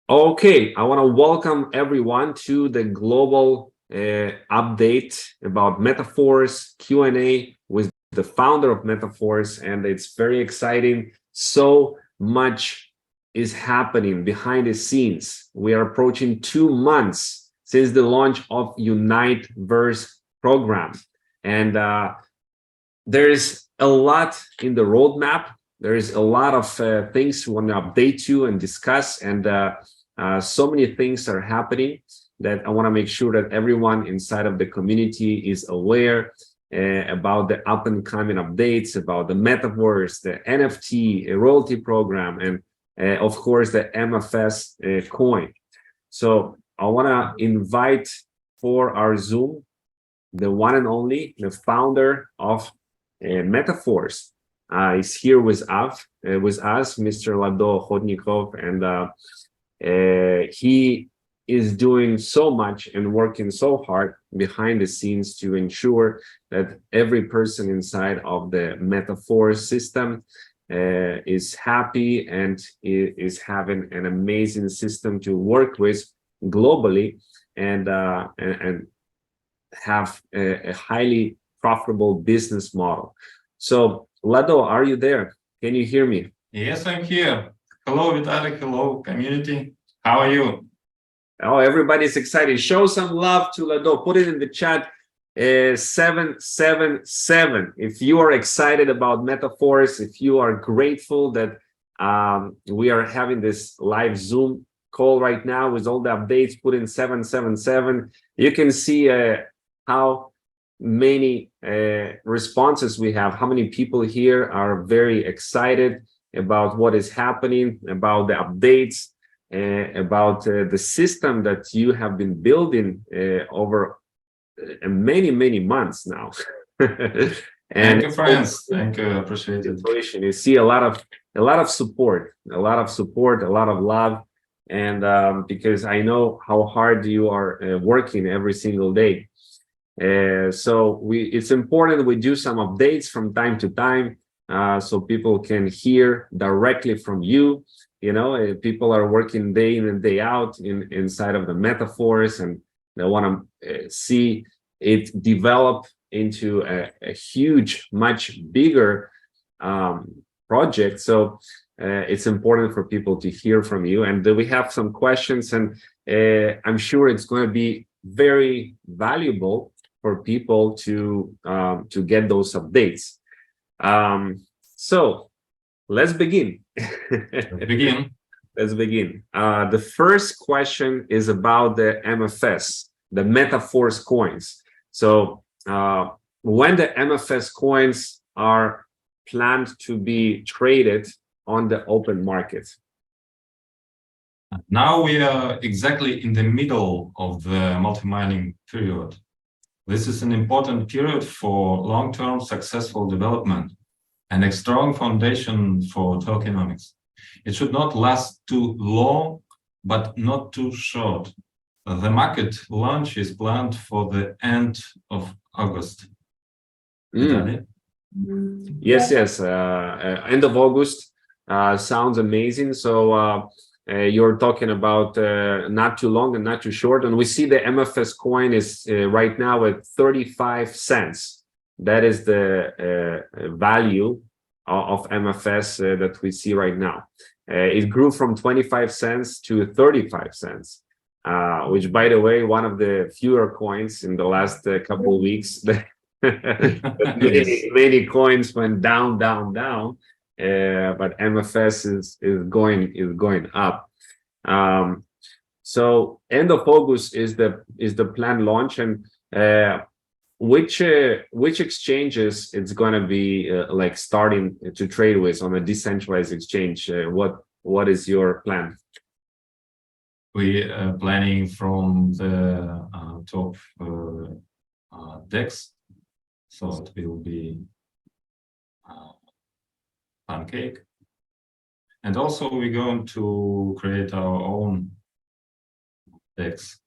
Okay, I want to welcome everyone to the global update about Metaphors Q&A with the founder of Metaphors, and it's very exciting. So much is happening behind the scenes. We are approaching 2 months since the launch of Unite Verse program, and there's a lot in the roadmap. There is a lot of things we want to update you and discuss, and so many things are happening that I want to make sure that everyone inside of the community is aware about the up and coming updates, about the metaverse, the NFT, a royalty program, and of course the MFS coin. So I want to invite for our Zoom the one and only, the founder of Metaphors is here with us, Mr. Lado Tv, and he is doing so much and working so hard behind the scenes to ensure that every person inside of the Metaphors system is happy and is having an amazing system to work with globally and have a highly profitable business model. So, Lado, are you there? Can you hear me? Yes, I'm here. Hello, Vitaly. Hello, community. How are you? Oh, everybody's excited. Show some love to Lado. Put it in the chat. 777. If you are excited about Metaphors, if you are grateful that we are having this live Zoom call right now with all the updates, put in 777. You can see how many responses we have, how many people here are very excited about what is happening, about the updates, about the system that you have been building over many months now. And thank you, friends. Thank you. Appreciate it. You see a lot of support, a lot of love, and because I know how hard you are working every single day. So it's important we do some updates from time to time so people can hear directly from you. You know, people are working day in and day out inside of the Metaphors, and they want to see it develop into a huge, much bigger project. So it's important for people to hear from you. And we have some questions, and I'm sure it's going to be very valuable for people to get those updates. So let's begin. Let's begin. The first question is about the MFS, the Metaphors coins. So when the MFS coins are planned to be traded on the open market? Now we are exactly in the middle of the multi-mining period. This is an important period for long-term successful development and a strong foundation for tokenomics. It should not last too long, but not too short. The market launch is planned for the end of August. Yes. End of August sounds amazing. So you're talking about not too long and not too short. And we see the MFS coin is right now at 35 cents. That is the value of MFS that we see right now. It grew from 25 cents to 35 cents, which, by the way, one of the fewer coins in the last couple of weeks. Many coins went down, but MFS is going up. So end of August is the planned launch, and which exchanges it's going to be like starting to trade with on a decentralized exchange? What is your plan? We are planning from the top DEX. So it will be Pancake. And also we're going to create our own DEX.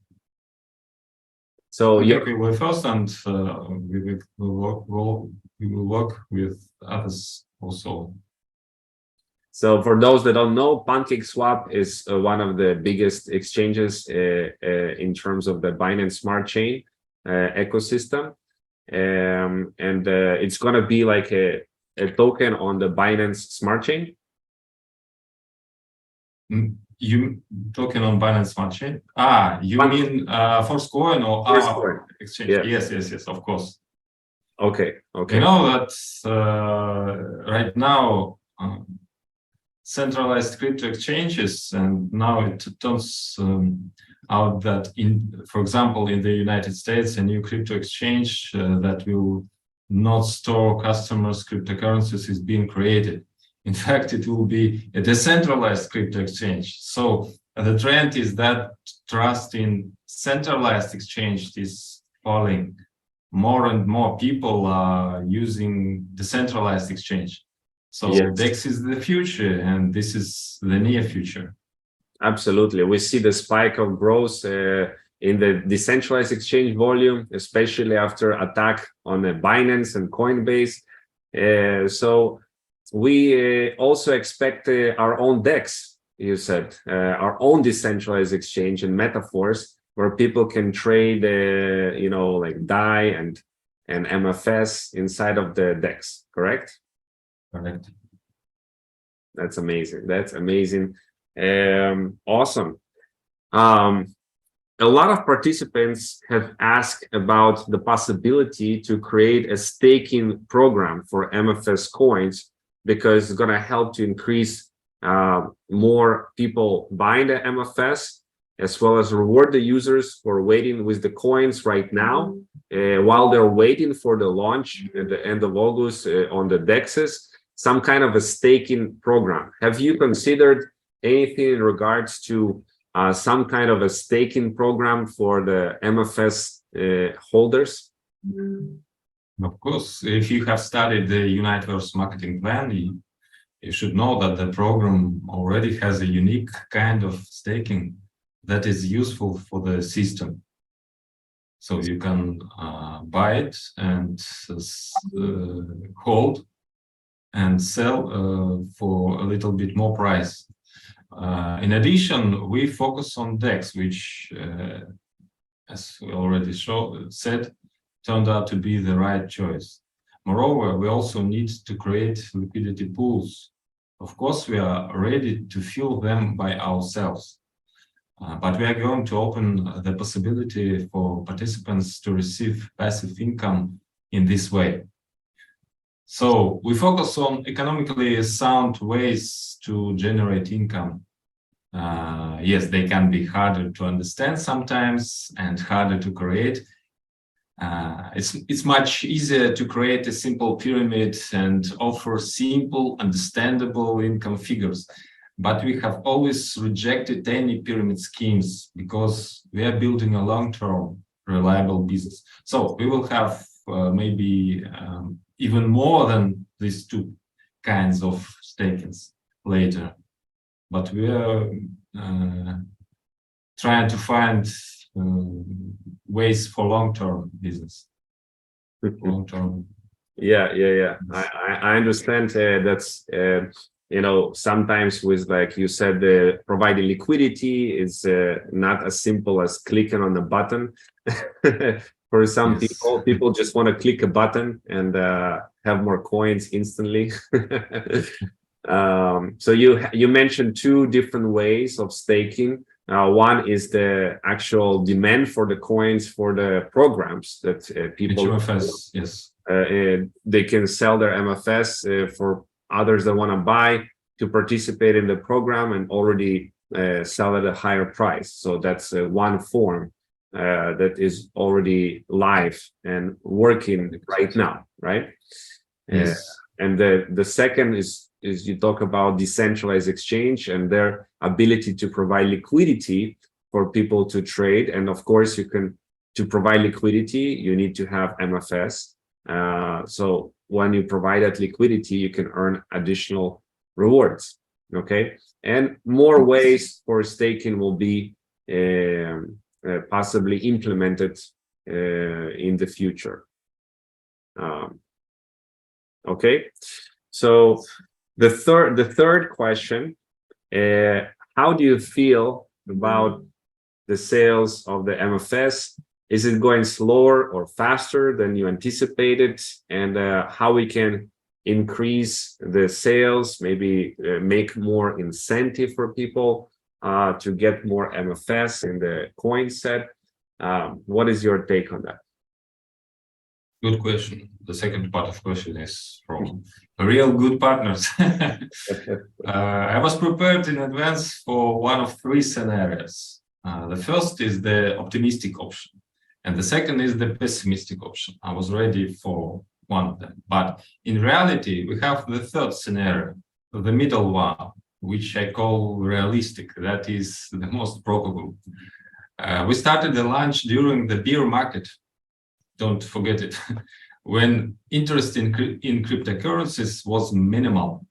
So we will first, and we will work with others also. So for those that don't know, PancakeSwap is one of the biggest exchanges in terms of the Binance Smart Chain ecosystem. And it's going to be like a token on the Binance Smart Chain. You talking on Binance Smart Chain? You mean Forcecoin or Forcecoin. our exchange? Yeah. Yes, of course. Okay. You know that right now centralized crypto exchanges, and now it turns out that for example, in the United States, a new crypto exchange that will not store customers' cryptocurrencies is being created. In fact, it will be a decentralized crypto exchange. So the trend is that trust in centralized exchange is falling. More and more people are using decentralized exchange. So Yes. DEX is the future, and this is the near future. Absolutely. We see the spike of growth in the decentralized exchange volume, especially after attack on Binance and Coinbase. So we also expect our own DEX, you said, our own decentralized exchange in Metaforce, where people can trade, like DAI and MFS inside of the DEX, correct? Correct. That's amazing. That's amazing. Awesome. A lot of participants have asked about the possibility to create a staking program for MFS coins, because it's going to help to increase more people buying the MFS, as well as reward the users for waiting with the coins right now, while they're waiting for the launch at the end of August on the DEXs, some kind of a staking program. Have you considered anything in regards to some kind of a staking program for the MFS holders? Of course, if you have studied the Universe marketing plan, you should know that the program already has a unique kind of staking that is useful for the system. So you can buy it and hold and sell for a little bit more price. In addition, we focus on DEX, which, as we already said, turned out to be the right choice. Moreover, we also need to create liquidity pools. Of course, we are ready to fill them by ourselves, but we are going to open the possibility for participants to receive passive income in this way. So we focus on economically sound ways to generate income. Yes, they can be harder to understand sometimes and harder to create. It's much easier to create a simple pyramid and offer simple, understandable income figures. But we have always rejected any pyramid schemes because we are building a long-term, reliable business. So we will have maybe even more than these two kinds of stakings later. But we are trying to find ways for long-term business. Long-term. Yeah. I understand that's sometimes with, like you said, providing liquidity is not as simple as clicking on a button. For some people just want to click a button and have more coins instantly. So you mentioned two different ways of staking. One is the actual demand for the coins for the programs that people MFS, yes. They can sell their MFS for others that want to buy to participate in the program and already sell at a higher price. So that's one form that is already live and working right now, right? Yes. And the second is you talk about decentralized exchange and their ability to provide liquidity for people to trade. And of course, to provide liquidity, you need to have MFS. So when you provide that liquidity, you can earn additional rewards. Okay, and more ways for staking will be possibly implemented in the future. Okay, so the third question, how do you feel about the sales of the MFS? Is it going slower or faster than you anticipated? And how we can increase the sales, maybe make more incentive for people to get more MFS in the coin set. What is your take on that? Good question. The second part of question is from real good partners. I was prepared in advance for one of three scenarios. The first is the optimistic option, and the second is the pessimistic option. I was ready for one of them. But in reality, we have the third scenario, the middle one, which I call realistic. That is the most probable. We started the launch during the bear market. Don't forget it. When interest in cryptocurrencies was minimal.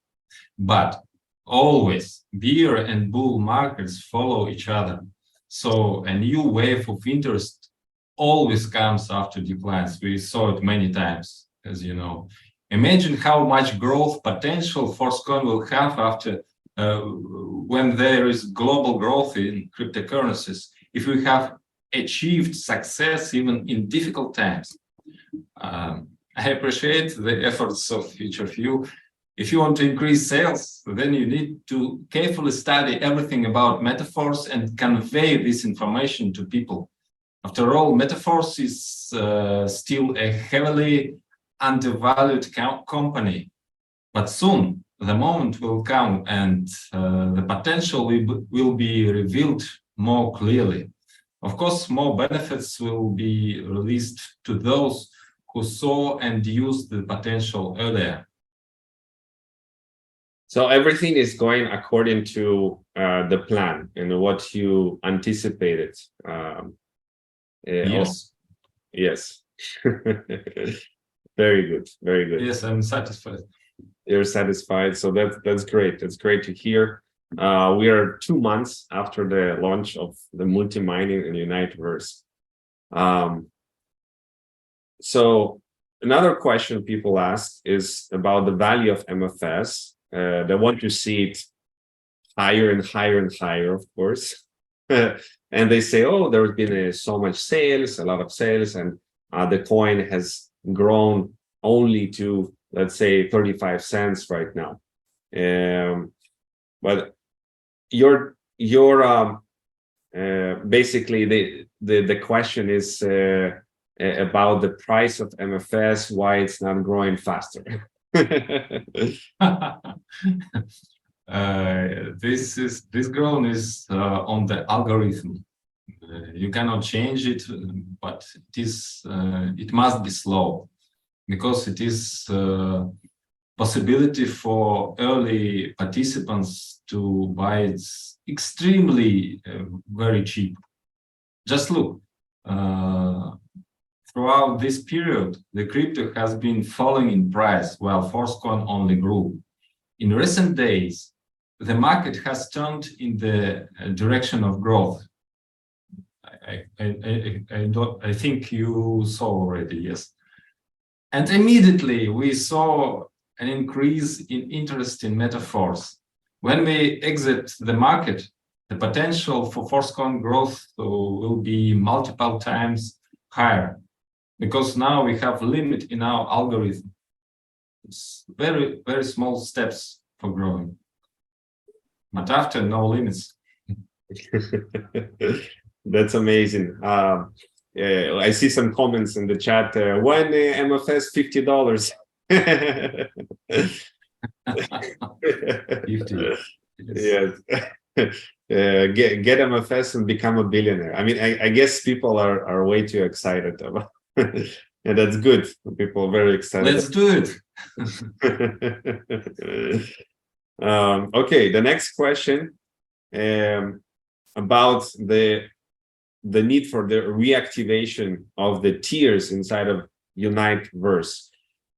But always bear and bull markets follow each other. So a new wave of interest always comes after declines. We saw it many times, as you know. Imagine how much growth potential Forscoin will have after when there is global growth in cryptocurrencies. If we have achieved success even in difficult times. I appreciate the efforts of each of you. If you want to increase sales, then you need to carefully study everything about metaphors and convey this information to people. After all, metaphors is still a heavily undervalued company. But soon the moment will come and the potential will be revealed more clearly. Of course, more benefits will be released to those who saw and used the potential earlier. So everything is going according to the plan and what you anticipated. Yes. Yes. Very good. Very good. Yes, I'm satisfied. You're satisfied. So that's great. That's great to hear. We are 2 months after the launch of the multi-mining in Uniteverse. So another question people ask is about the value of MFS. They want to see it higher and higher and higher, of course. And they say, oh, there's been so much sales, a lot of sales, and the coin has grown only to, let's say, 35 cents right now. But basically the question is about the price of MFS, why it's not growing faster. This growth is on the algorithm. You cannot change it, but it must be slow, because it is possibility for early participants to buy it extremely very cheap. Just look, throughout this period, the crypto has been falling in price while Forscoin only grew. In recent days, the market has turned in the direction of growth. I think you saw already, yes. And immediately we saw an increase in interest in metaphors. When we exit the market, the potential for Forscoin growth will be multiple times higher, because now we have a limit in our algorithm. It's very, very small steps for growing, but after, no limits. That's amazing. I see some comments in the chat. When MFS $50? 50. Yes. Get MFS and become a billionaire. I mean, I guess people are way too excited about and that's good. People are very excited. Let's do it. Okay, the next question about the need for the reactivation of the tiers inside of Uniteverse.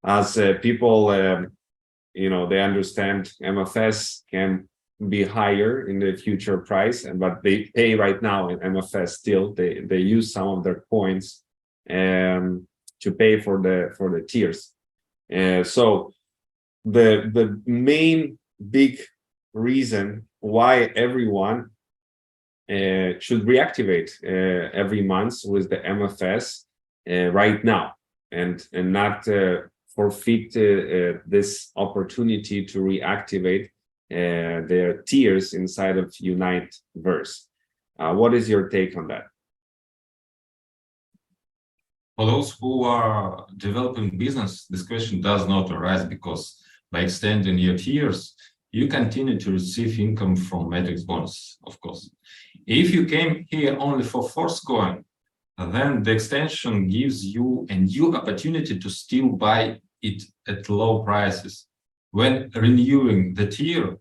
As people, they understand MFS can be higher in the future price, but they pay right now in MFS still. They use some of their coins to pay for the tiers. So the main big reason why everyone should reactivate every month with the MFS right now, and not forfeit this opportunity to reactivate their tiers inside of Unite Verse. What is your take on that? For those who are developing business, this question does not arise because by extending your tiers, you continue to receive income from metrics bonus, of course. If you came here only for Force Coin, then the extension gives you a new opportunity to still buy it at low prices. When renewing the tier,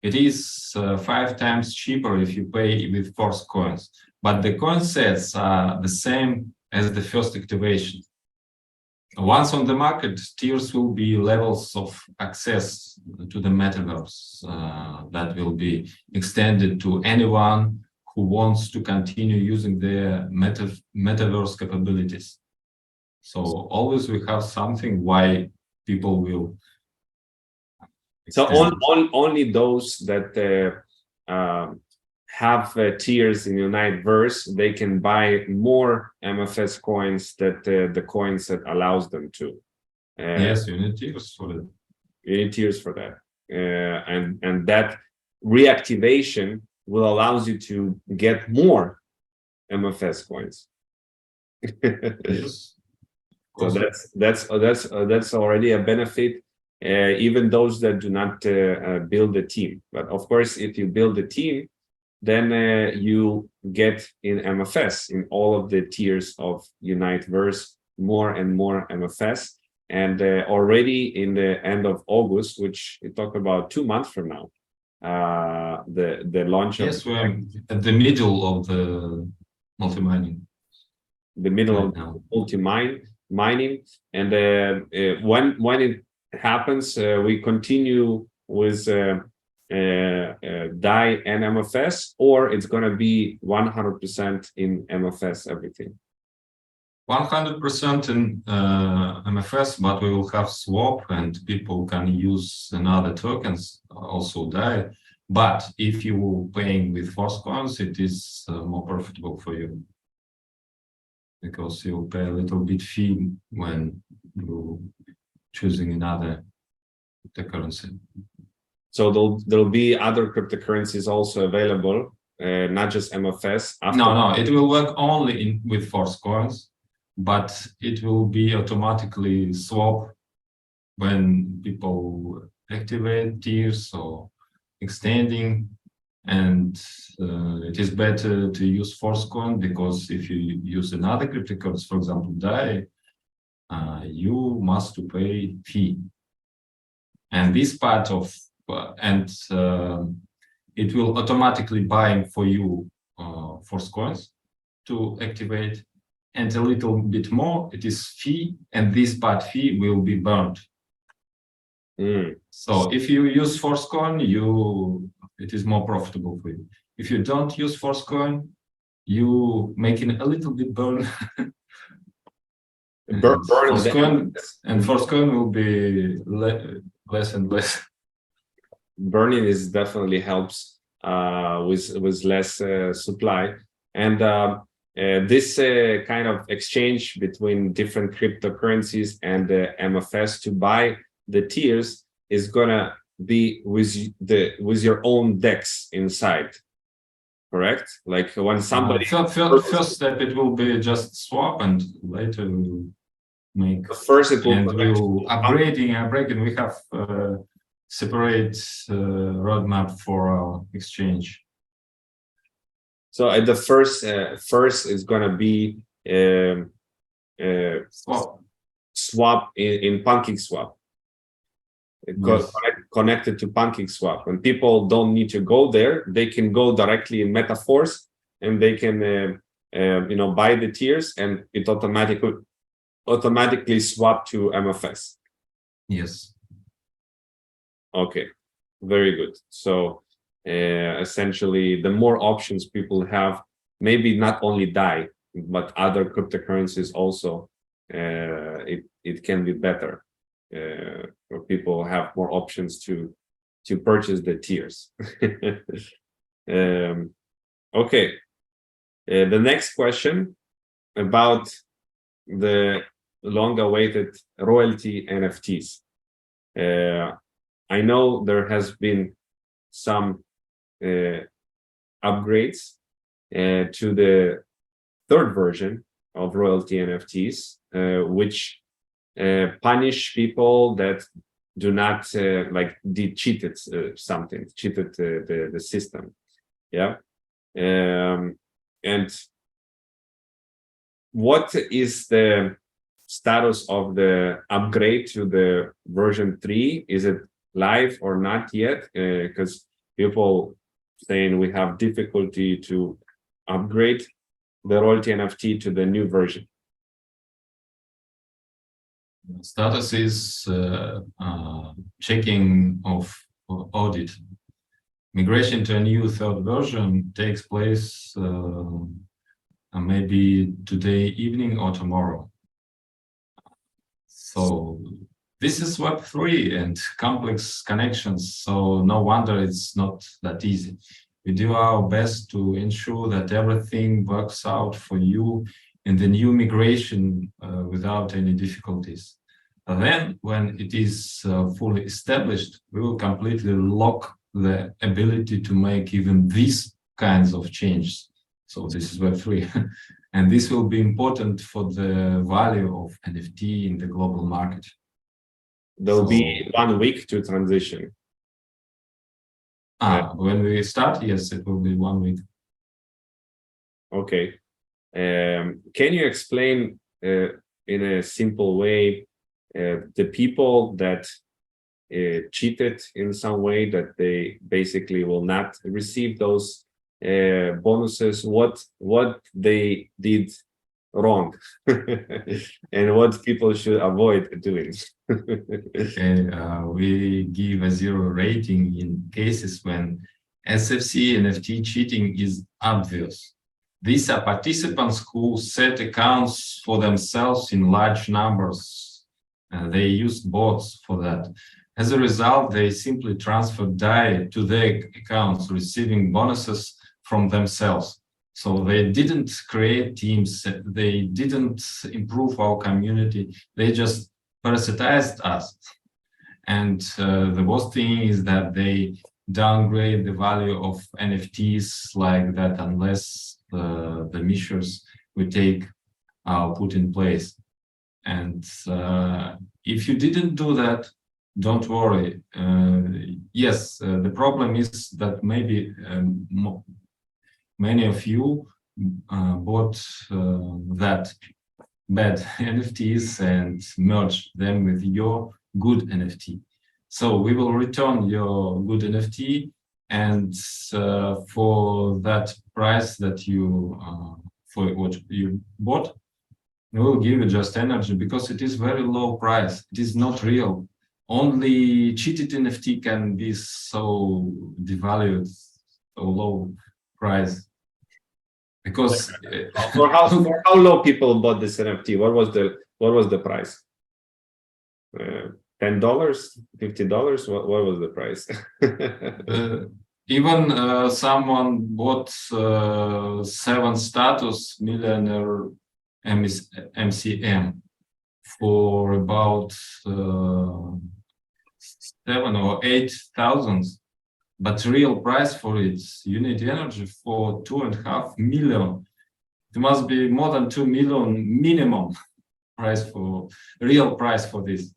it is 5 times cheaper if you pay with Force Coins, but the coin sets are the same as the first activation. Once on the market, tiers will be levels of access to the metaverse that will be extended to anyone who wants to continue using their metaverse capabilities. So always we have something why people will extend. So only those that have tiers in Unite Verse, they can buy more MFS coins that the coin set allows them to. Yes, you need tiers for that. You need tiers for that, and that reactivation will allows you to get more MFS coins. Yes. So that's already a benefit. Even those that do not build a team, but of course, if you build a team, then you get in MFS in all of the tiers of Unite Verse more and more MFS. And already in the end of August, which we talk about 2 months from now, the launch yes, of we're at the middle of the multi-mining. The middle right of multi-mining, and when it happens, we continue with DAI and MFS, or it's going to be 100% in MFS everything. 100% in MFS, but we will have swap and people can use another tokens, also DAI. But if you paying with Force Coins, it is more profitable for you, because you pay a little bit fee when you choosing another cryptocurrency. So there'll be other cryptocurrencies also available, not just MFS. No, it will work only with Force Coins, but it will be automatically swap when people activate tiers or extending. And it is better to use Force Coin, because if you use another cryptocurrency, for example, DAI, you must to pay fee. And this part of it will automatically buy for you Force Coins to activate, and a little bit more it is fee, and this part fee will be burned. So if you use Force Coin, it is more profitable for you. If you don't use Force Coin, you making a little bit burn. Force Coin will be less and less. Burning is definitely helps with less supply, and this kind of exchange between different cryptocurrencies and MFS to buy the tiers is gonna be with your own DEX inside, correct? Like when somebody first step, it will be just swap, and later we'll make. First, it will and we'll upgrading. We have separate roadmap for our exchange. So at the first is gonna be swap in PancakeSwap. Yes. Connected to PancakeSwap, and people don't need to go there. They can go directly in MetaForce, and they can buy the tiers, and it automatically swap to MFS. Yes. Okay, very good. So essentially, the more options people have, maybe not only DAI but other cryptocurrencies also, it can be better. Where people have more options to to purchase the tiers. Okay, the next question about the long-awaited royalty NFTs. I know there has been some upgrades to the third version of royalty NFTs, which punish people that do not cheated the system. Yeah. And what is the status of the upgrade to the version 3? Is it live or not yet? Because people saying we have difficulty to upgrade the royalty NFT to the new version. Status is checking of audit. Migration to a new third version takes place maybe today evening or tomorrow. So this is Web3 and complex connections, so no wonder it's not that easy. We do our best to ensure that everything works out for you in the new migration without any difficulties. And then, when it is fully established, we will completely lock the ability to make even these kinds of changes. So this is Web3. And this will be important for the value of NFT in the global market. There'll be 1 week to transition. When we start, yes, it will be 1 week. Okay. Can you explain in a simple way the people that cheated in some way, that they basically will not receive those bonuses, what they did wrong and what people should avoid doing? We give a 0 rating in cases when SFC NFT cheating is obvious. These are participants who set accounts for themselves in large numbers. They used bots for that. As a result, they simply transferred DAI to their accounts, receiving bonuses from themselves. So they didn't create teams, they didn't improve our community, they just parasitized us. And the worst thing is that they downgrade the value of NFTs like that unless the measures we take are put in place. And if you didn't do that, don't worry. Yes, the problem is that maybe many of you bought that bad NFTs and merged them with your good NFT. So we will return your good NFT, and for that price that you for what you bought, we will give you just energy, because it is very low price. It is not real. Only cheated NFT can be so devalued, so low price. Because for how low people bought this NFT? What was the price? $10, $50? What was the price? Even someone bought 7 status millionaire MCM for about 7 or 8,000, but real price for it, unit energy, for 2.5 million. It must be more than 2 million minimum price for real price for this.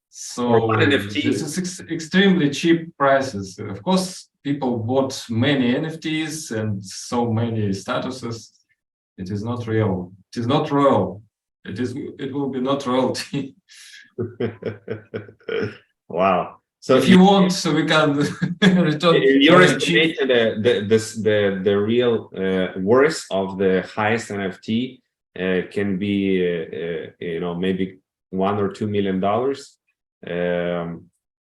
So this is extremely cheap prices. Of course, people bought many NFTs and so many statuses. It is not real. It is not royal. It will be not royalty. Wow. So if you want, so we can return. You're estimating the real worth of the highest NFT can be maybe $1 or $2 million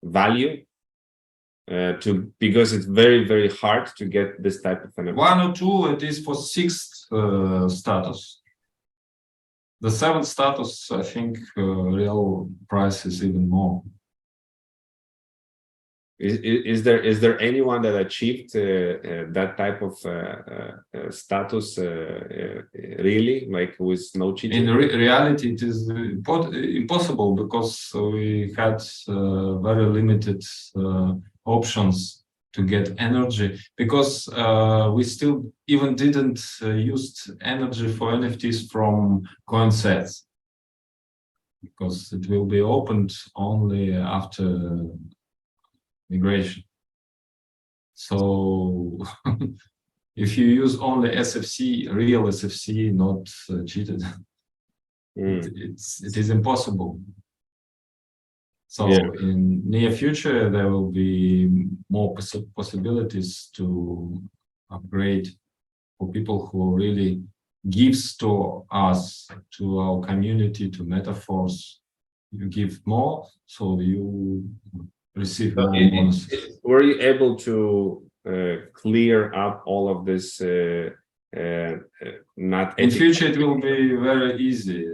value because it's very, very hard to get this type of NFT. 1 or 2, it is for 6 status. The 7th status, I think, real price is even more. Is there anyone that achieved that type of status really, like with no cheating? In reality, it is impossible because we had very limited options to get energy, because we still even didn't use energy for NFTs from coin sets, because it will be opened only after migration. So if you use only SFC, real SFC, not cheated, it is impossible. So in near future, there will be more possibilities to upgrade for people who really gives to us, to our community, to metaphors. You give more, so you receive more bonuses. Were you able to clear up all of this? Not in future, it will be very easy.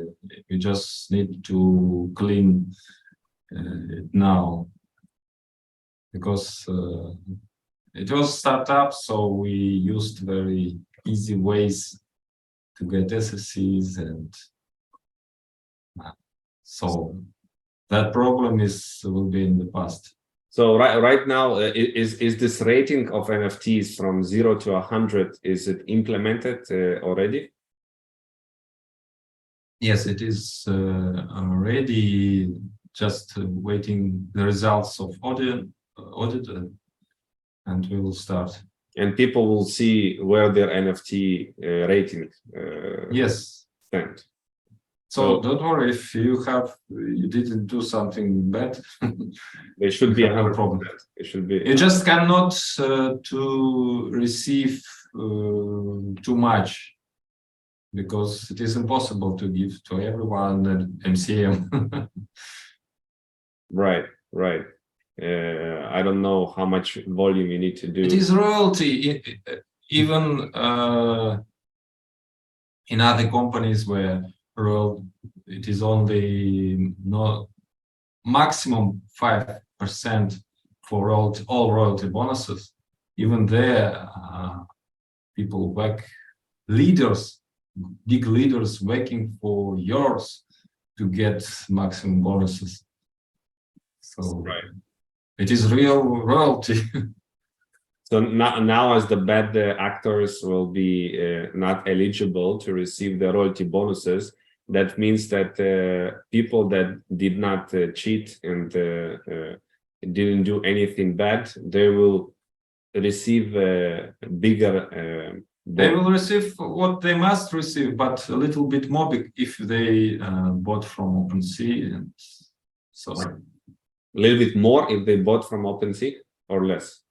We just need to clean it now, because it was startup, so we used very easy ways to get SSCs, and so that problem will be in the past. So right now, is this rating of NFTs from 0 to 100, is it implemented already? Yes, it is already, just waiting the results of audit, and we will start. And people will see where their NFT rating yes. stand. So don't worry if you didn't do something bad. There should be no problem. It should be. You just cannot to receive too much, because it is impossible to give to everyone at MCM. Right. I don't know how much volume you need to do. It is royalty, even in other companies where it is only maximum 5% for all royalty bonuses. Even there, people big leaders working for years to get maximum bonuses. So it is real royalty. So now as the bad actors will be not eligible to receive the royalty bonuses, that means that people that did not cheat and didn't do anything bad, they will receive bigger. They will receive what they must receive, but a little bit more if they bought from OpenSea, and so a little bit more if they bought from OpenSea, or less.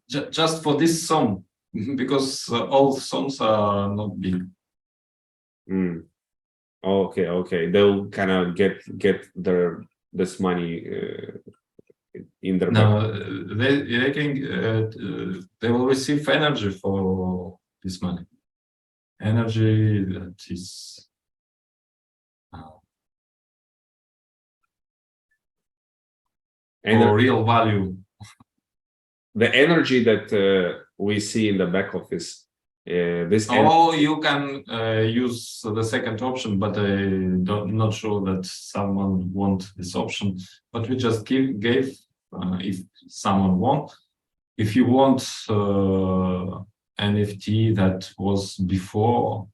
Just for this sum, because all sums are not big. Okay. They'll kind of get this money in their they will receive energy for this money. Energy that is for real value. The energy that we see in the back office. You can use the second option, but I'm not sure that someone wants this option. But we just gave if someone wants. If you want NFT that was before,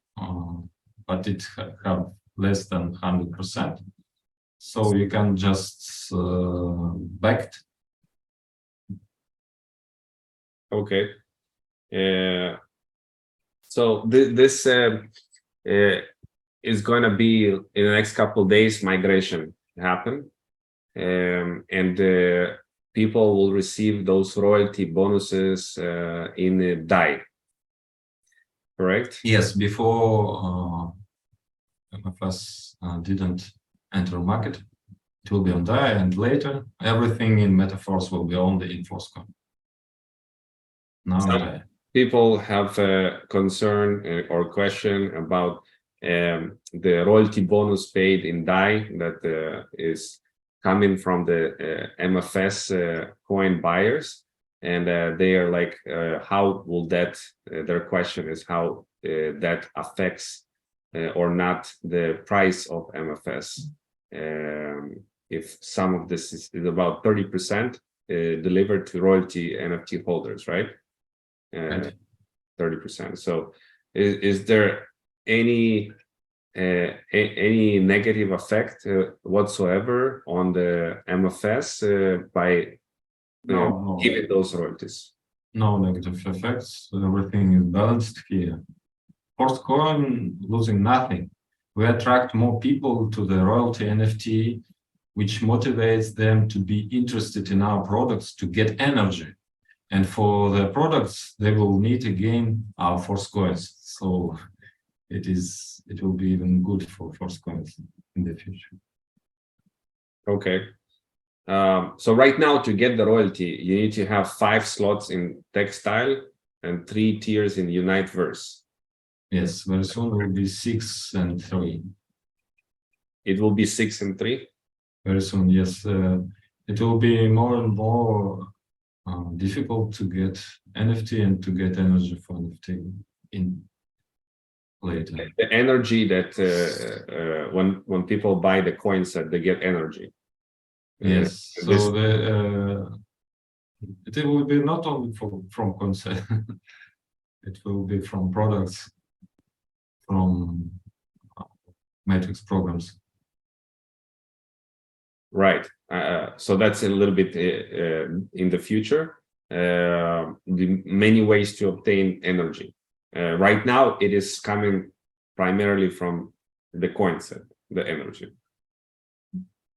but it have less than 100%, so you can just back. Okay. So this is going to be in the next couple of days, migration happen, and people will receive those royalty bonuses in DAI, correct? Yes, before MFS didn't enter market, it will be on DAI, and later everything in Metaforce will be only in Forcecoin. Now people have a concern or question about the royalty bonus paid in DAI that is coming from the MFS coin buyers, and they are like, how will that? Their question is how that affects or not the price of MFS. If some of this is about 30% delivered to royalty NFT holders, right? 30%. So is there any negative effect whatsoever on the MFS by No, giving those royalties? no negative effects. Everything is balanced here. Coin losing nothing. We attract more people to the royalty NFT, which motivates them to be interested in our products to get energy. And for the products, they will need again our force coins. So it will be even good for force coins in the future. Okay. So right now, to get the royalty, you need to have 5 slots in textile and 3 tiers in Uniteverse. Yes, very soon will be 6 and 3. It will be 6 and 3? Very soon, yes. It will be more and more difficult to get NFT and to get energy for NFT in later. The energy that when people buy the coin set, they get energy. Yes, so it will be not only from concept, it will be from products, from matrix programs. Right. So that's a little bit in the future. The many ways to obtain energy. Right now, it is coming primarily from the coin set, the energy.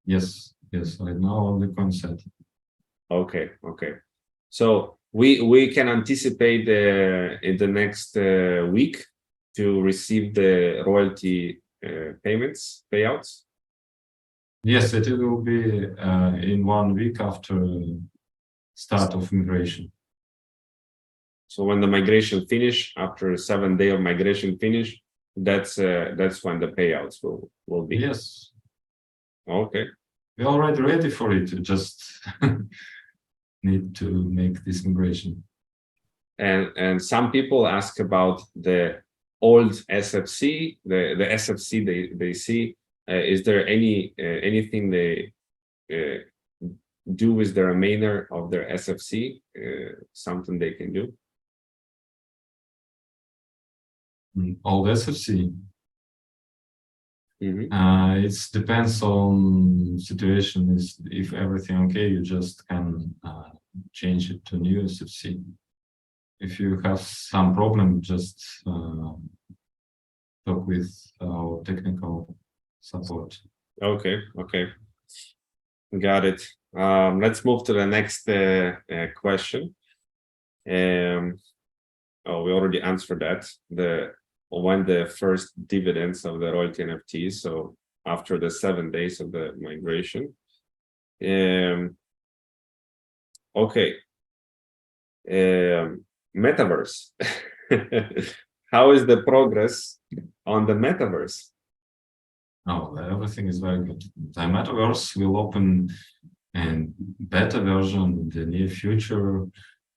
Yes, right now on the concept. Okay. So we can anticipate in the next week to receive the royalty payouts. Yes, it will be in 1 week after start of migration. So when the migration finish, after 7 days of migration finish, that's when the payouts will be. Yes. Okay. We're already ready for it. We just need to make this migration. And some people ask about the old SFC, the SFC they see. Is there anything they do with the remainder of their SFC? Something they can do? Old SFC. Mm-hmm. It depends on situation. If everything okay, you just can change it to new SFC. If you have some problem, just talk with our technical support. Okay. Got it. Let's move to the next question. We already answered that. When the first dividends of the royalty NFTs, so after the 7 days of the migration. Okay. Metaverse. How is the progress on the metaverse? Oh, everything is very good. The metaverse will open a beta version in the near future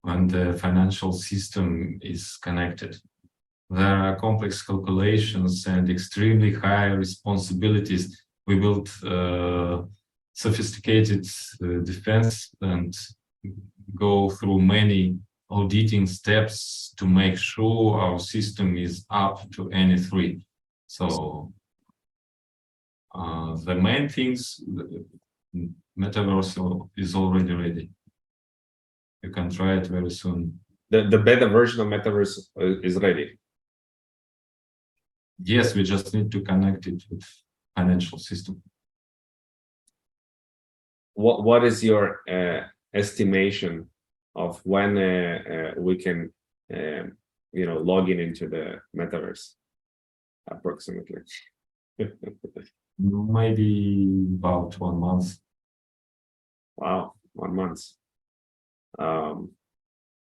when the financial system is connected. There are complex calculations and extremely high responsibilities. We built sophisticated defense and go through many auditing steps to make sure our system is up to any 3. So the main things, metaverse is already ready. You can try it very soon. The beta version of metaverse is ready. Yes, we just need to connect it with financial system. What is your estimation of when we can log into the metaverse approximately? Maybe about 1 month. Wow, 1 month.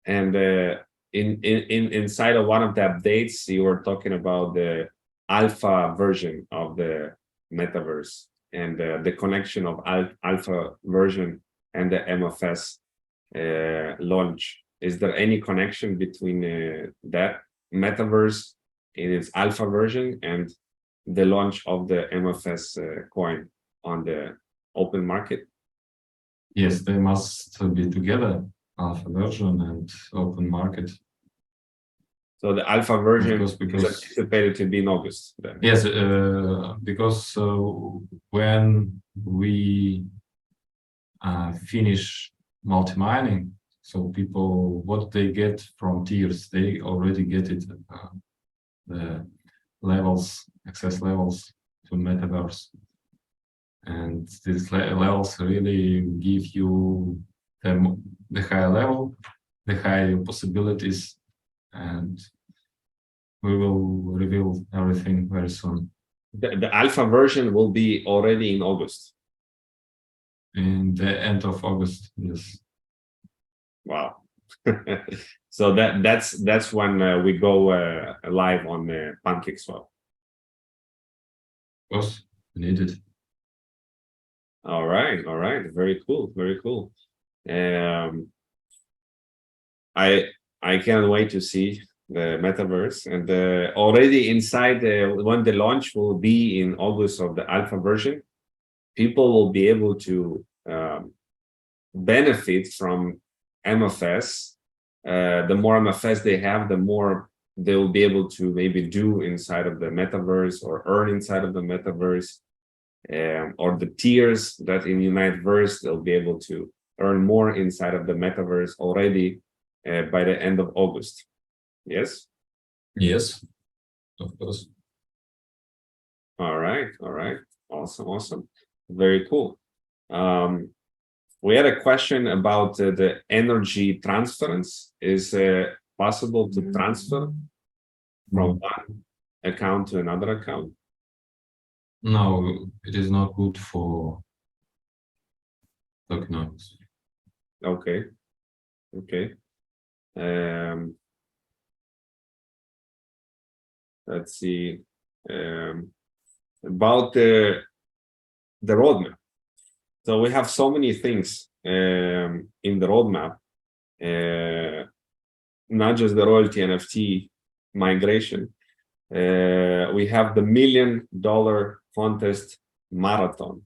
And inside of one of the updates, you were talking about the alpha version of the metaverse. and the connection of alpha version and the MFS launch. Is there any connection between that metaverse in its alpha version and the launch of the MFS coin on the open market? Yes, they must be together, alpha version and open market. So the alpha version because is anticipated to be in August then. Yes, because when we finish multi-mining, so people, what they get from tiers, they already get it, the levels, access levels to metaverse. And these levels really give you the high level, the high possibilities, and we will reveal everything very soon. The alpha version will be already in August. In the end of August, yes. Wow. So that's when we go live on PancakeSwap. Of course, we need it. All right, very cool, very cool. I can't wait to see the metaverse, and already inside when the launch will be in August of the alpha version, people will be able to benefit from MFS. The more MFS they have, the more they will be able to maybe do inside of the metaverse or earn inside of the metaverse, or the tiers that in Uniteverse they'll be able to earn more inside of the metaverse already by the end of August. Yes? Yes, of course. All right. Awesome. Very cool. We had a question about the energy transference. Is possible to transfer from one account to another account? No, it is not good for tokenomics. Okay. Let's see. About the roadmap. So we have so many things in the roadmap, not just the royalty NFT migration. We have the $1 million contest marathon.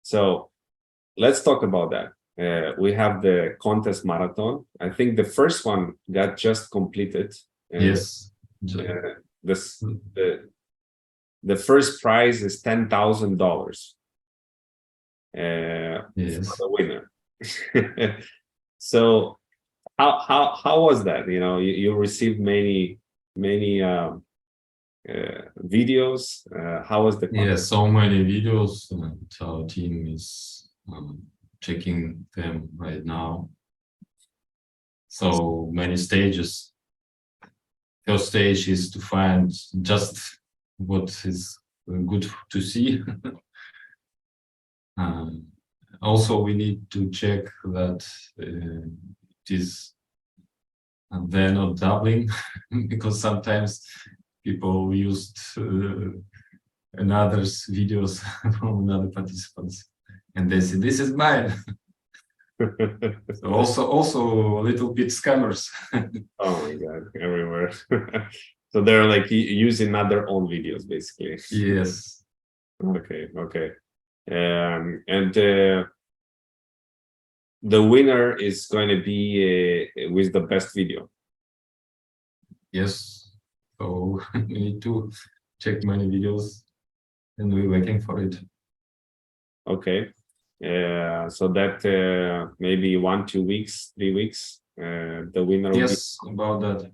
So let's talk about that. We have the contest marathon. I think the first one got just completed. Yes. The first prize is $10,000 yes. for the winner. So how was that? You know, you received many videos. How was the content? Yes, so many videos, and our team is checking them right now. So many stages. First stage is to find just what is good to see. Also, we need to check that it is they're not doubling because sometimes people used another's videos from another participants, and they say this is mine. So also a little bit scammers. Oh my god, everywhere. So they're like using not their own videos basically. Yes. Okay. And the winner is going to be with the best video. Yes. So we need to check many videos, and we're waiting for it. Okay. So that maybe 1, 2 weeks, 3 weeks, the winner will yes, about that.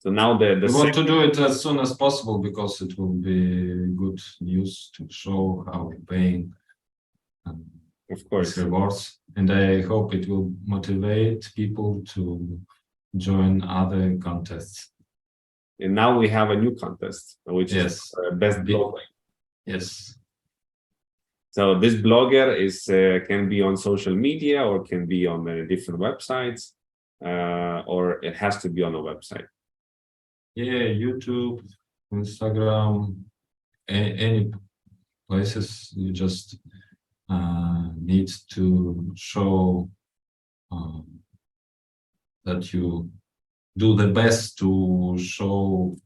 So now we want to do it as soon as possible because it will be good news to show how we're paying of course rewards, and I hope it will motivate people to join other contests. And now we have a new contest, which is best blogger. Yes. So this blogger is can be on social media or can be on different websites, or it has to be on a website. Yeah, YouTube, Instagram, any places. You just need to show that you do the best to show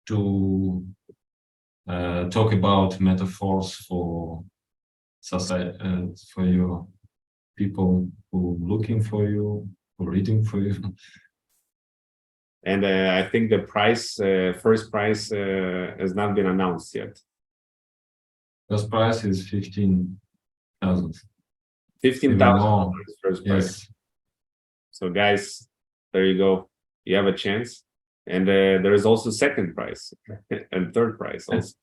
to talk about metaphors for society, for your people who looking for you, who reading for you. And I think the price, first price, has not been announced yet. First price is 15,000. 15,000 first price. Yes. So guys, there you go. You have a chance. And there is also second prize and third prize also.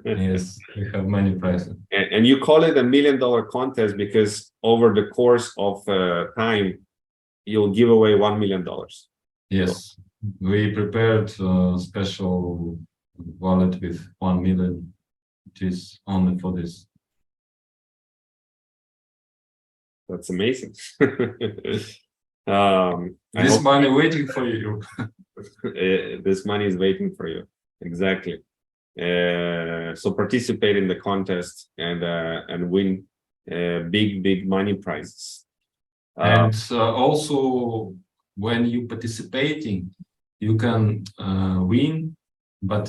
Yes, we have many prizes. And you call it $1 million contest because over the course of time, you'll give away $1 million. Yes, we prepared a special wallet with 1 million, which is only for this. That's amazing. This money waiting for you. This money is waiting for you. Exactly. So participate in the contest and win big money prizes. And also, when you participating, you can win. But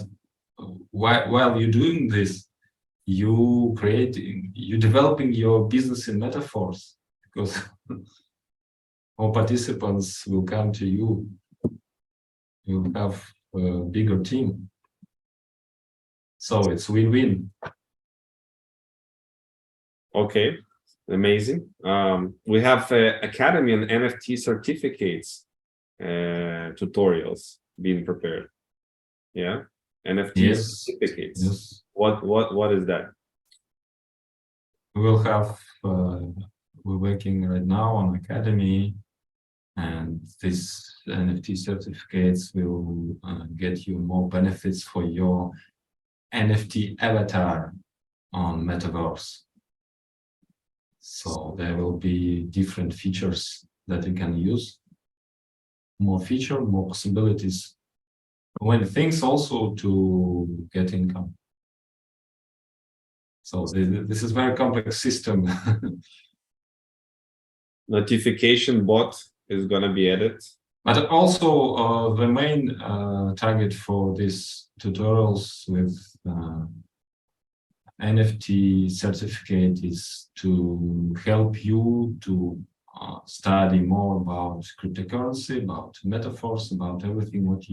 while you're doing this, you developing your business in metaphors, because more participants will come to you. You'll have a bigger team. So it's win-win. Okay, amazing. We have Academy and NFT certificates tutorials being prepared. Yeah, NFT certificates. Yes. What is that? We will have. We're working right now on Academy, and these NFT certificates will get you more benefits for your NFT avatar on Metaverse. So there will be different features that you can use. More feature, more possibilities. When things also to get income. So this is very complex system. Notification bot is going to be added. But also the main target for these tutorials with NFT certificate is to help you to study more about cryptocurrency, about metaphors, about everything what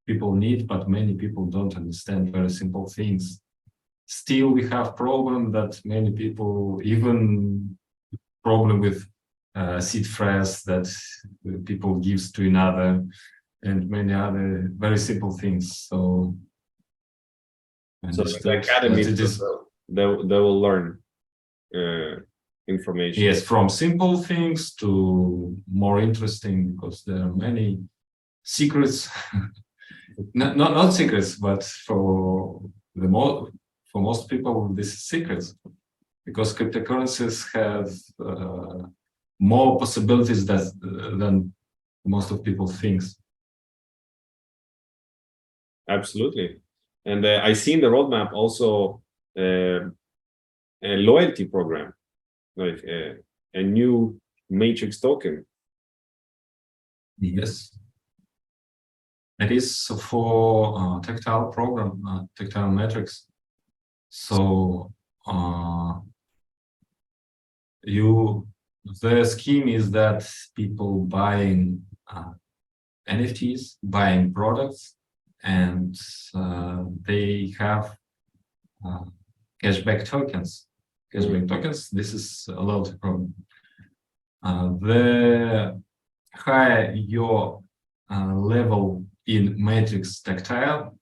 people need, but many people don't understand very simple things. Still, we have problem that many people, even problem with seed phrase that people gives to another, and many other very simple things. So the Academy, they will learn information. Yes, from simple things to more interesting, because there are many secrets. not secrets, but for most people, this is secrets, because cryptocurrencies have more possibilities than most of people thinks. Absolutely. And I see in the roadmap also a loyalty program, like a new matrix token. Yes. It is for tactile program, tactile metrics. So the scheme is that people buying NFTs, buying products, and they have cashback tokens. Cashback tokens, this is a lot of problem. The higher your level in matrix tactile,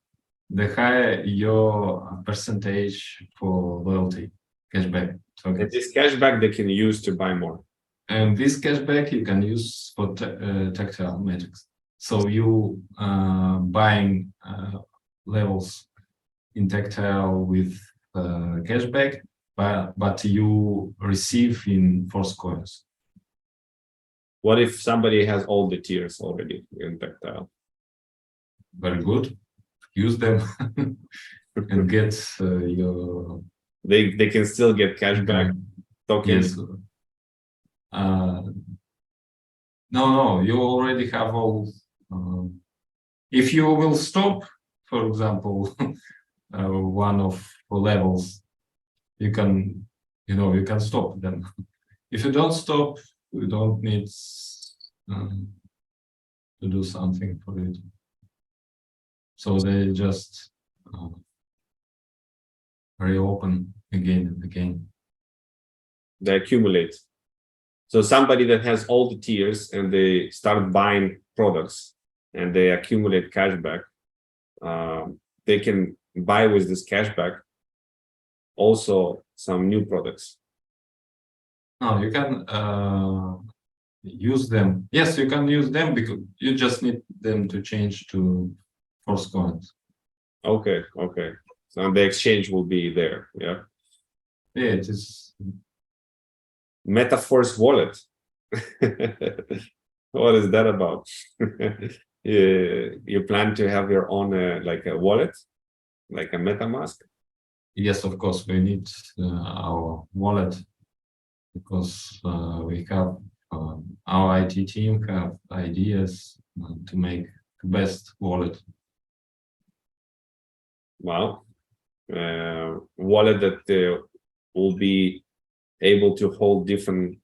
the higher your percentage for loyalty cashback tokens. And this cashback they can use to buy more. And this cashback you can use for tactile matrix. So you buying levels in tactile with cashback, but you receive in force coins. What if somebody has all the tiers already in tactile? Very good. Use them. and get your They can still get cashback tokens. yes. No, you already have all. If you will stop, for example, one of the levels, you can, you can stop them. If you don't stop, you don't need to do something for it. So they just reopen again and again. They accumulate. So somebody that has all the tiers and they start buying products and they accumulate cashback, they can buy with this cashback also some new products. No, you can use them. Yes, you can use them because you just need them to change to force coins. Okay. So the exchange will be there. Yeah. Yeah, it is. Metaforce wallet. What is that about? You plan to have your own like a wallet, like a MetaMask? Yes, of course, we need our wallet because we have our IT team have ideas to make the best wallet. Wow. Wallet that will be able to hold different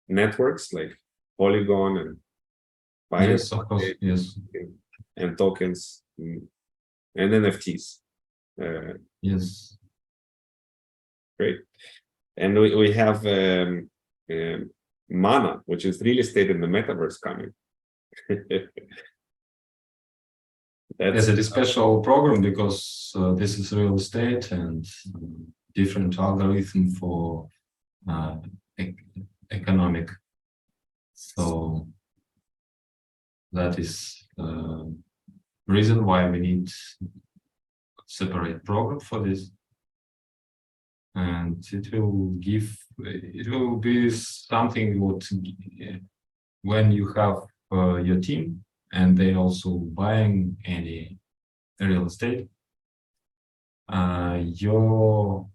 networks like Polygon and Binance, Yes, of course, yes. and tokens and NFTs. Yes. Great. And we have Mana, which is real estate in the metaverse coming. Yes, it is a special program because this is real estate and different algorithm for economic. So that is reason why we need separate program for this. And it will be something what when you have your team and they also buying any real estate, your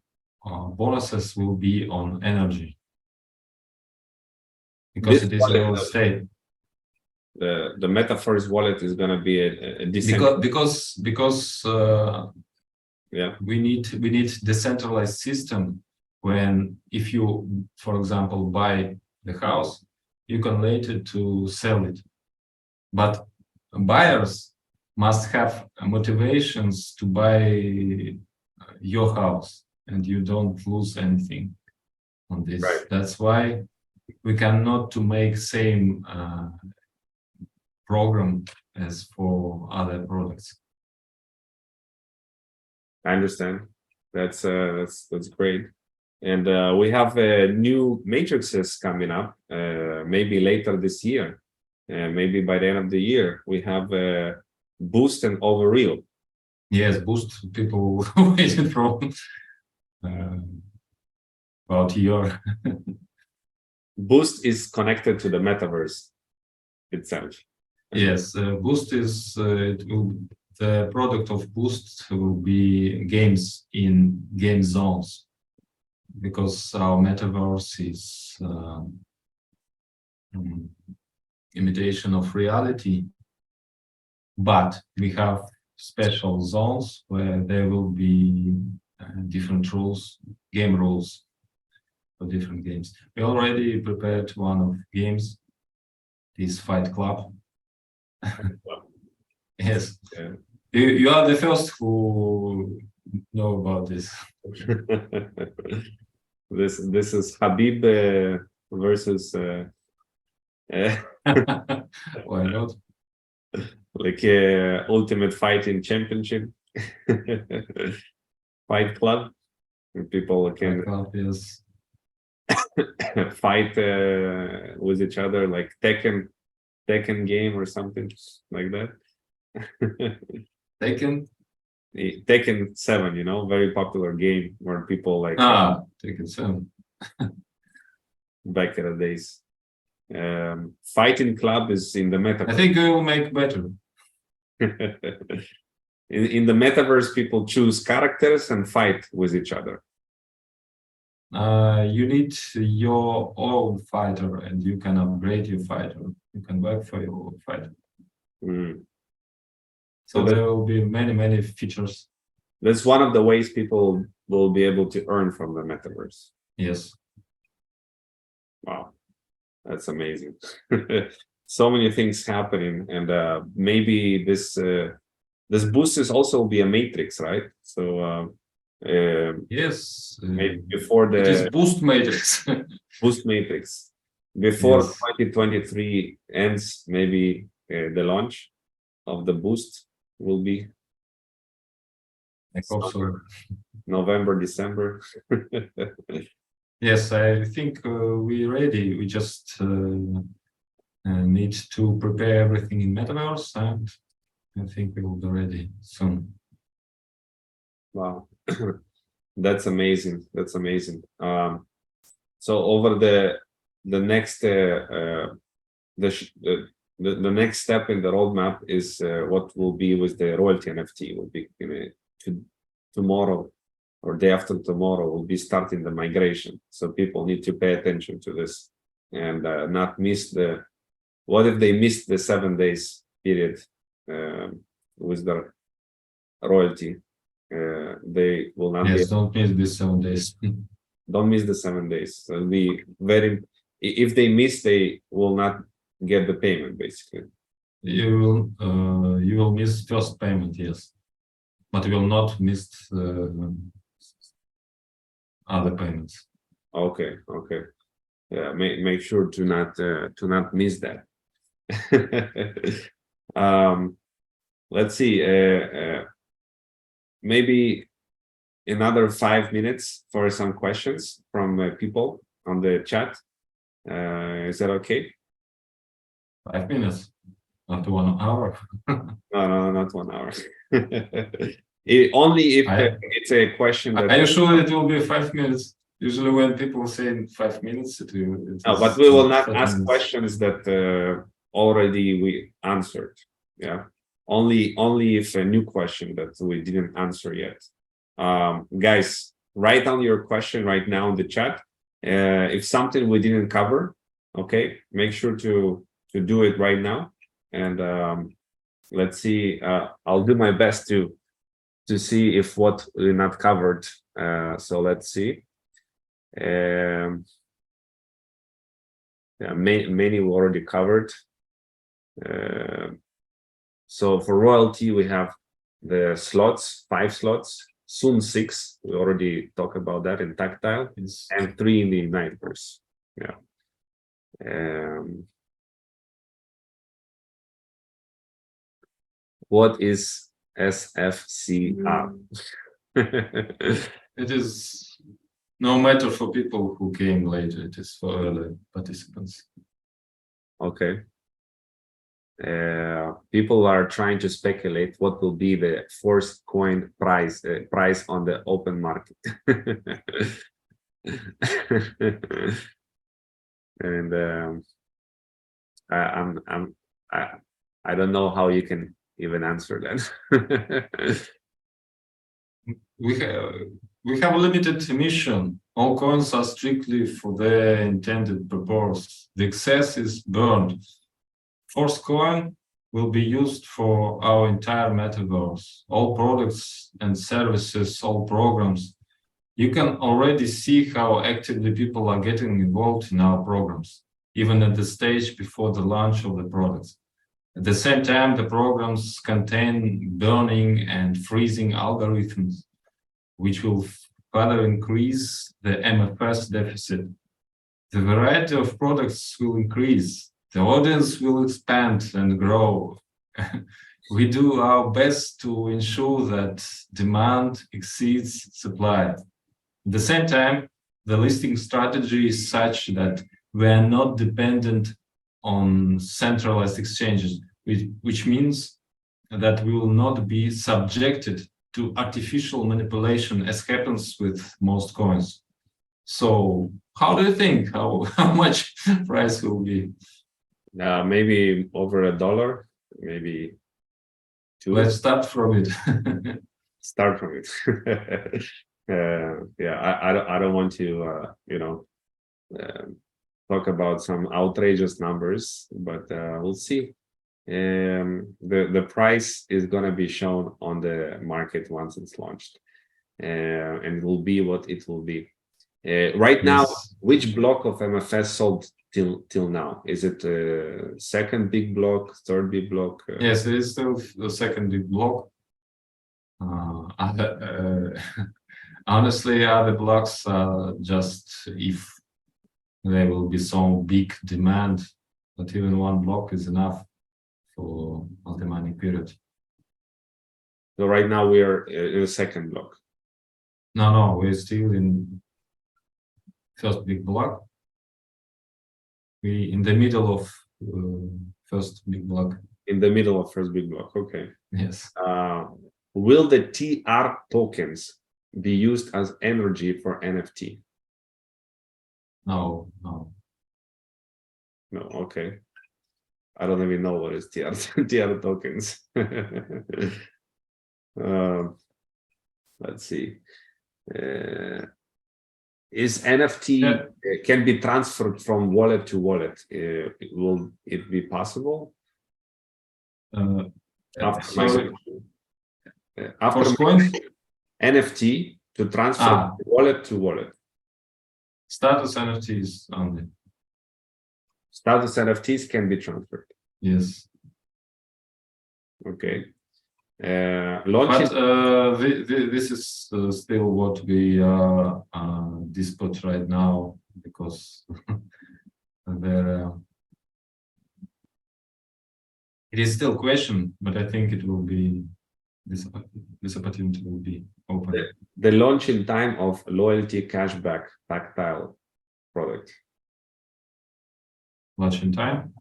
bonuses will be on energy because it is real estate. The Metaverse wallet is going to be a decent because yeah, we need decentralized system. When if you, for example, buy the house, you can later to sell it, but buyers must have motivations to buy your house, and you don't lose anything on this. Right. That's why we cannot to make same program as for other products. I understand. That's great. And we have new matrices coming up, maybe later this year, maybe by the end of the year. We have Boost and Overreal. Yes, Boost people waited for about a year. Boost is connected to the metaverse itself. Yes, Boost is the product of Boost will be games in game zones, because our metaverse is imitation of reality, but we have special zones where there will be different rules, game rules for different games. We already prepared one of games, this Fight Club. Yes, Yeah. you are the first who know about this. This is Habib versus Why not? like Ultimate Fighting Championship. Fight Club, and people can Fight Club, yes. fight with each other, like Tekken game or something like that. Tekken 7, very popular game where people like Tekken 7 back in the days. Fighting Club is in the meta. I think we will make better. In the metaverse, people choose characters and fight with each other. You need your own fighter, and you can upgrade your fighter. You can work for your fighter. So there will be many features. That's one of the ways people will be able to earn from the metaverse. Yes. Wow, that's amazing. So many things happening, and maybe this boost is also be a matrix, right? So yes, maybe before it is boost matrix. Boost matrix before Yes. 2023 ends, maybe the launch of the boost will be I hope so. November, December. Yes, I think we're ready. We just need to prepare everything in Metaverse, and I think we will be ready soon. Wow, that's amazing. That's amazing. So over the next the next step in the roadmap is what will be with the royalty NFT. Will be tomorrow or day after tomorrow will be starting the migration. So people need to pay attention to this and not miss the. What if they missed the 7 days period with the royalty? They will not. Yes, don't miss these 7 days. Don't miss the 7 days. It'll be very. If they miss, they will not get the payment. Basically, you will miss first payment, yes, but you will not miss other payments. Okay. Yeah, make sure to not miss that. Let's see. Maybe another 5 minutes for some questions from people on the chat. Is that okay? 5 minutes, not 1 hour. No, not 1 hour. Only if it's a question that. Are you sure it will be 5 minutes? Usually, when people say 5 minutes, it no, but we will not ask questions that already we answered. Yeah, only if a new question that we didn't answer yet. Guys, write down your question right now in the chat. If something we didn't cover, okay, make sure to do it right now. And let's see. I'll do my best to see if what we not covered. So let's see. Yeah, many we already covered. So for royalty, we have the slots, 5 slots, soon 6. We already talked about that in tactile, and 3 in the Igniteverse. Yeah. What is SFCR? It is no matter for people who came later. It is for early participants. Okay. People are trying to speculate what will be the first coin price on the open market. And I don't know how you can even answer that. We have a limited emission. All coins are strictly for their intended purpose. The excess is burned. First coin will be used for our entire metaverse, all products and services, all programs. You can already see how actively people are getting involved in our programs, even at the stage before the launch of the products. At the same time, the programs contain burning and freezing algorithms, which will further increase the MFS deficit. The variety of products will increase. The audience will expand and grow. We do our best to ensure that demand exceeds supply. At the same time, the listing strategy is such that we are not dependent on centralized exchanges, which means that we will not be subjected to artificial manipulation as happens with most coins. So how do you think how much price will be? Maybe over $1, maybe Let's start from it. Start from it. Yeah, I don't want to talk about some outrageous numbers, but we'll see. The price is going to be shown on the market once it's launched, and it will be what it will be. Right now, Yes. which block of MFS sold till now? Is it second big block, third big block? Yes, it is still the second big block. Honestly, other blocks just if there will be some big demand, but even one block is enough for multi-mining period. So right now we are in the second block. No, we're still in first big block. We in the middle of first big block. In the middle of first big block. Okay. Yes. Will the TR tokens be used as energy for NFT? No. No. Okay. I don't even know what is TR tokens. Let's see. Is NFT can be transferred from wallet to wallet? Will it be possible? After coins? NFT to transfer wallet to wallet. Status NFTs only. Status NFTs can be transferred. Yes. Okay. But this is still what we dispute right now, because there it is still question, but I think it will be this opportunity will be open. The launching time of loyalty cashback tactile product. Launching time?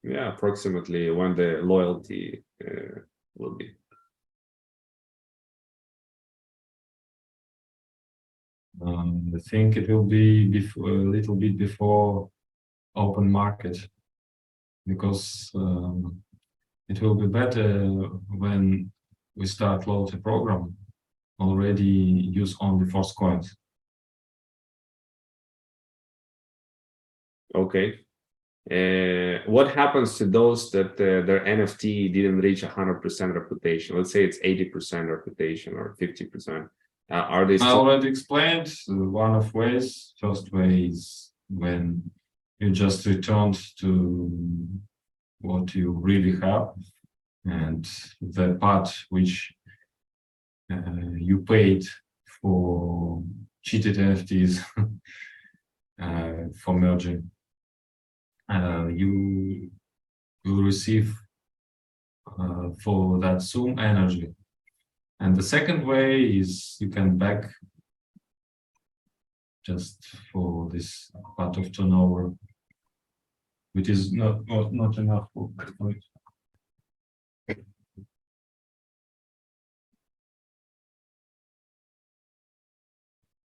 Yeah, approximately when the loyalty will be. I think it will be before, a little bit before open market, because it will be better when we start loyalty program already use only force coins. Okay. What happens to those that their NFT didn't reach 100% reputation? Let's say it's 80% reputation or 50%. Are they still... I already explained one of ways. First way is when you just returned to what you really have, and the part which you paid for cheated NFTs for merging, you will receive for that Zoom energy. And the second way is you can back just for this part of turnover, which is not enough for it.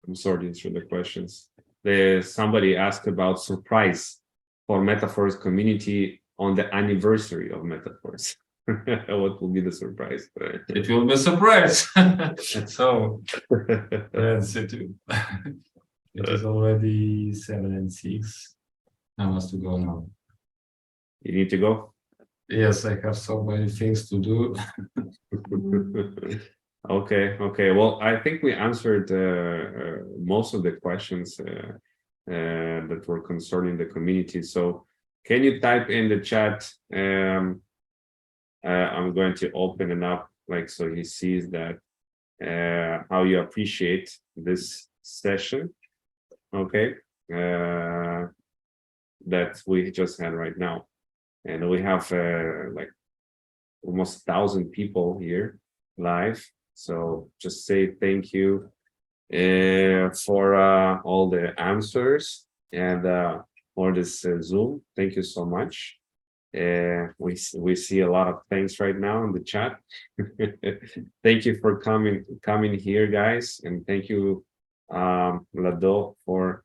I'm sorting through the questions. Somebody asked about surprise for Metaphors community on the anniversary of Metaphors. What will be the surprise? It will be a surprise. So that's it. It is already 7 and 6. I must go now. You need to go? Yes, I have so many things to do. Okay. Well, I think we answered most of the questions that were concerning the community. So can you type in the chat? I'm going to open it up so he sees that how you appreciate this session. Okay. That we just had right now. And we have almost 1,000 people here live. So just say thank you for all the answers and for this Zoom. Thank you so much. We see a lot of things right now in the chat. Thank you for coming here, guys, and thank you, Lado, for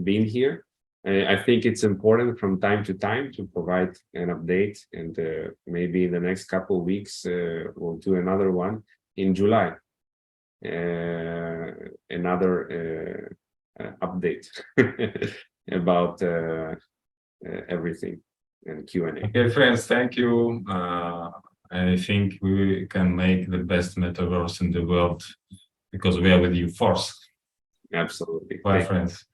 being here. I think it's important from time to time to provide an update, and maybe in the next couple of weeks we'll do another one in July. Another update about everything and Q&A. Okay, friends, thank you. I think we can make the best metaverse in the world because we are with you first. Absolutely. Bye, friends.